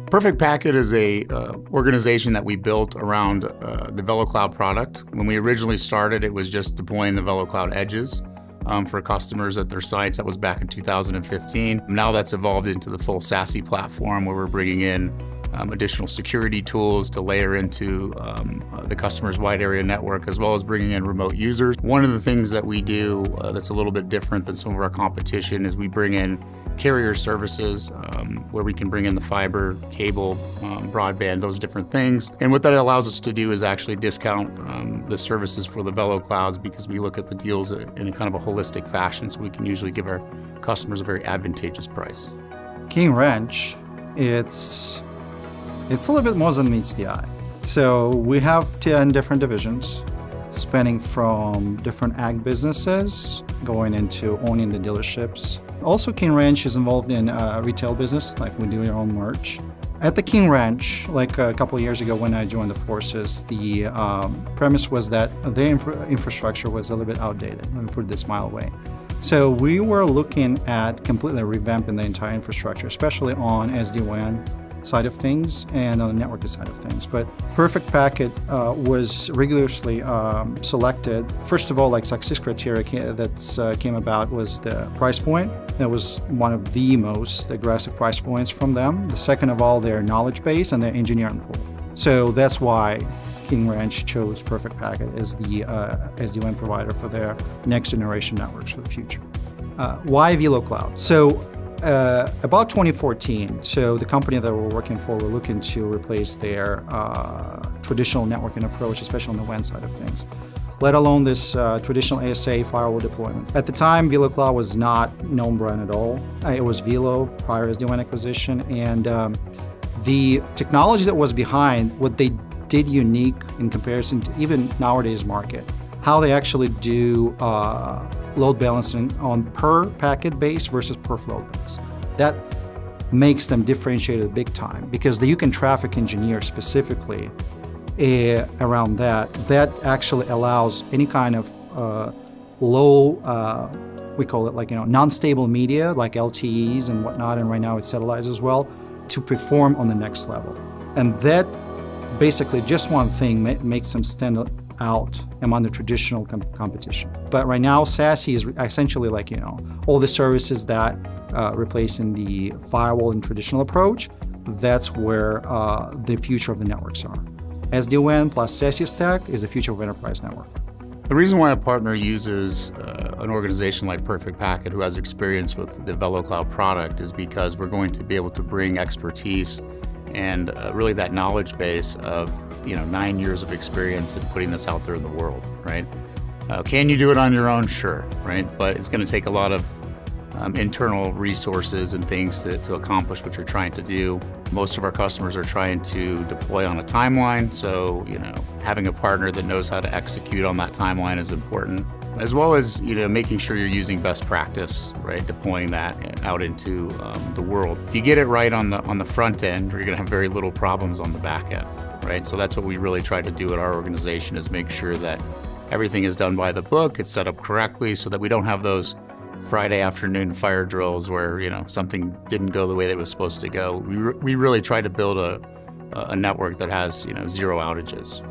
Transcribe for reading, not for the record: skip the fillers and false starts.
Perfect Packet is a organization that we built around the VeloCloud product. When we originally started, it was just deploying the VeloCloud edges for customers at their sites. That was back in 2015. Now that's evolved into the full SASE platform, where we're bringing in additional security tools to layer into the customer's wide area network, as well as bringing in remote users. One of the things that we do that's a little bit different than some of our competition is we bring in carrier services where we can bring in the fiber, cable, broadband, those different things. And what that allows us to do is actually discount the services for the VeloClouds, because we look at the deals in a kind of a holistic fashion, so we can usually give our customers a very advantageous price. King Ranch, it's a little bit more than meets the eye. So we have 10 different divisions, spanning from different ag businesses, going into owning the dealerships. Also, King Ranch is involved in retail business, like we do our own merch. At the King Ranch, like a couple of years ago when I joined the forces, the premise was that the infrastructure was a little bit outdated. Let me put it this mile away. So we were looking at completely revamping the entire infrastructure, especially on SD-WAN side of things and on the network side of things. But Perfect Packet was rigorously selected. First of all, like success criteria that came about was the price point. That was one of the most aggressive price points from them. The second of all, their knowledge base and their engineering pool. So that's why King Ranch chose Perfect Packet as the SD-WAN provider for their next generation networks for the future. Why VeloCloud? So about 2014, so the company that we're working for, we're looking to replace their traditional networking approach, especially on the WAN side of things, let alone this traditional ASA firewall deployment. At the time, VeloCloud was not known brand at all. It was Velo prior to the SD-WAN acquisition, and the technology that was behind what they did unique in comparison to even nowadays market, how they actually do load balancing on per packet base versus per flow base. That makes them differentiated big time, because you can traffic engineer specifically around that. That actually allows any kind of low, we call it like, non-stable media like LTEs and whatnot, and right now it's satellites as well, to perform on the next level. And that basically just one thing makes them stand out among the traditional competition. But right now, SASE is essentially like, all the services that replacing the firewall and traditional approach. That's where the future of the networks are. SD-WAN plus SASE stack is the future of enterprise network. The reason why a partner uses an organization like Perfect Packet, who has experience with the VeloCloud product, is because we're going to be able to bring expertise and really that knowledge base of 9 years of experience in putting this out there in the world, right? Can you do it on your own? Sure, right? But it's going to take a lot of internal resources and things to accomplish what you're trying to do. Most of our customers are trying to deploy on a timeline, so having a partner that knows how to execute on that timeline is important, as well as making sure you're using best practice, right? Deploying that out into the world. If you get it right on the front end, you're going to have very little problems on the back end, right? So that's what we really try to do at our organization, is make sure that everything is done by the book, it's set up correctly, so that we don't have those Friday afternoon fire drills where something didn't go the way that it was supposed to go. We really try to build a network that has zero outages.